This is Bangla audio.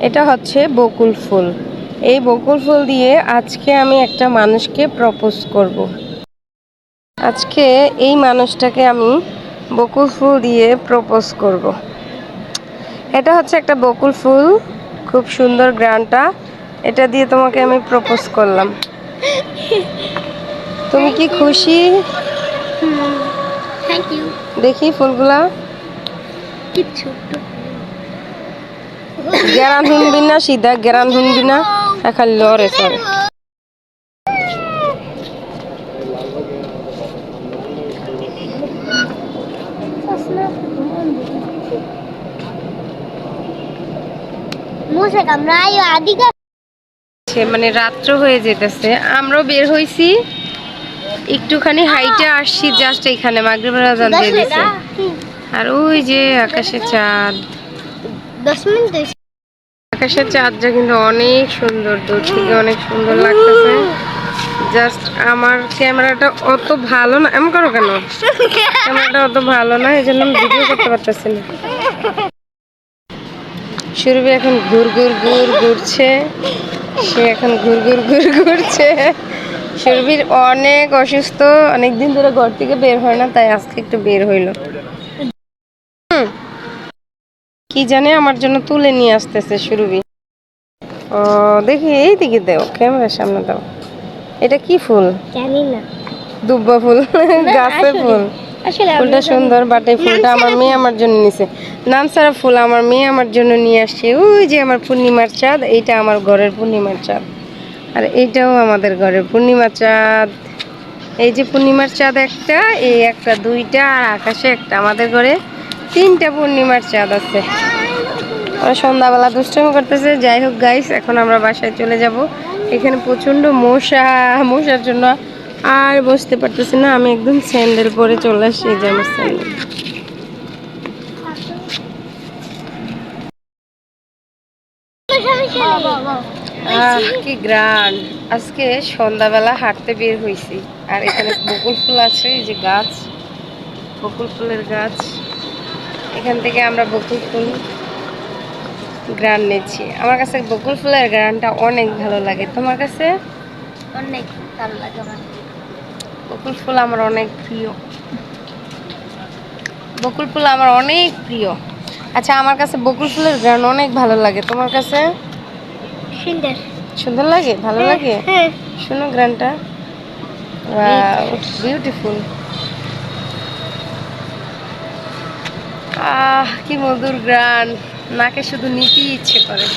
এটা হচ্ছে বকুল ফুল। এই বকুল ফুল দিয়ে আজকে আমি একটা মানুষকে প্রপোজ করব। আজকে এই মানুষটাকে আমি বকুল ফুল দিয়ে প্রপোজ করব। এটা হচ্ছে একটা বকুল ফুল, খুব সুন্দর গ্রানটা। এটা দিয়ে তোমাকে আমি প্রপোজ করলাম। তুমি কি খুশি? Thank you. দেখি ফুলগুলা। কি ছোট্ট গেরান শুনবি না, সিধা গেরান শুনবি না, খালি লরে সরে। মুসে কামড়ায় আদিকা মানে রাত্র হয়ে যেতেছে, আমরাও বের হইছি, একটুখানি হাইটে আসছি জাস্ট এইখানে মাগরিবের আজান দিয়ে দিছে। আর ওই যে আকাশে চাঁদ, 10 মিনিট। আকাশের চাঁদটা কিন্তু অনেক সুন্দর, দূর থেকে অনেক সুন্দর লাগতেছে। জাস্ট আমার ক্যামেরাটা অত ভালো না, এমন করো কেন? ক্যামেরাটা অত ভালো না, এই জন্য আমি ভিডিও করতে পারতেছি না। সুরভি এখন ঘুর ঘুর ঘুর ঘুরছে, সে এখন ঘুর ঘুর ঘুর ঘুরছে। সুরভির অনেক অসুস্থ, অনেকদিন ধরে ঘর থেকে বের হয় না, তাই আজকে একটু বের হইলো। কি জানে আমার জন্য তুলে নিয়ে আসতেছে সুরভি। ও দেখি, এই দিকে দাও, ক্যামেরার সামনে দাও। এটা কি ফুল? জানি না। দুব্বা ফুল, গাছের ফুল। আসলে ফুলটা সুন্দর, বাট এই ফুলটা আমার মেয়ে আমার জন্য নিছে। নামসারা ফুল আমার মেয়ে আমার জন্য নিয়ে আসছে। ওই যে আমার পূর্ণিমার চাঁদ, এইটা আমার ঘরের পূর্ণিমার চাঁদ, আর এইটাও আমাদের ঘরের পূর্ণিমার চাঁদ। এই যে পূর্ণিমার চাঁদ একটা, এই একটা, দুইটা, আর আকাশে একটা, আমাদের ঘরে 3টা পূর্ণিমার চাঁদ আছে। ওরা সন্ধ্যাবেলা দুষ্টুমি করতেছে। যাই হোক গাইস, এখন আমরা বাসায় চলে যাব। এখানে প্রচন্ড মশার জন্য আর বসতে পারতেছি না। আমি একদম স্যান্ডেল পরে চলে আসছি, এই যে আমার স্যান্ডেল। কি গ্রান! আজকে সন্ধ্যাবেলা হাঁটতে বের হয়েছি, আর এখানে বকুল ফুল আছে, এই যে গাছ, বকুল ফুলের গাছ। এখান থেকে আমরা বকুল ফুল গ্রান নিচ্ছি। আমার কাছে বকুল ফুলের গ্রানটা অনেক ভালো লাগে। তোমার কাছে? অনেক ভালো লাগে আমার। বকুল ফুল আমার অনেক প্রিয়, বকুল ফুল আমার অনেক প্রিয়। আচ্ছা, আমার কাছে বকুল ফুলের গ্রান অনেক ভালো লাগে। তোমার কাছে? সুন্দর। সুন্দর লাগে, ভালো লাগে। হ্যাঁ। শোনো গ্রানটা, ওয়াও, বিউটিফুল। কি মধুর গ্রান, নাকে শুধু নিতেই ইচ্ছে করে।